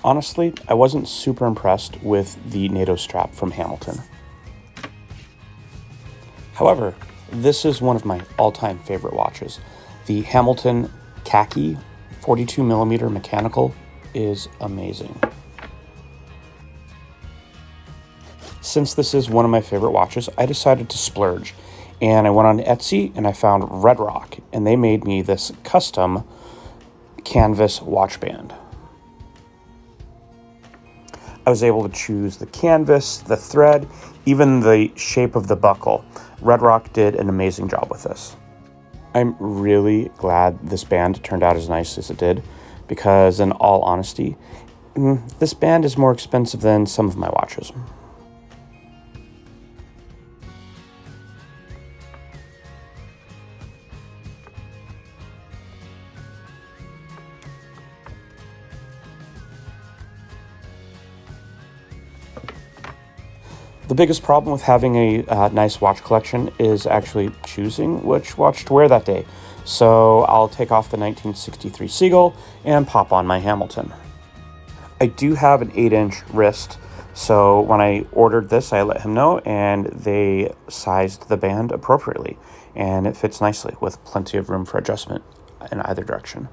Honestly, I wasn't super impressed with the NATO strap from Hamilton. However, this is one of my all-time favorite watches. The Hamilton Khaki 42mm mechanical is amazing. Since this is one of my favorite watches, I decided to splurge, and I went on Etsy and I found Red Rock, and they made me this custom canvas watch band. I was able to choose the canvas, the thread, even the shape of the buckle. Red Rock did an amazing job with this. I'm really glad this band turned out as nice as it did, because in all honesty, this band is more expensive than some of my watches. The biggest problem with having a nice watch collection is actually choosing which watch to wear that day. So I'll take off the 1963 Seagull and pop on my Hamilton. I do have an 8-inch wrist, so when I ordered this, I let him know, and they sized the band appropriately, and it fits nicely with plenty of room for adjustment in either direction.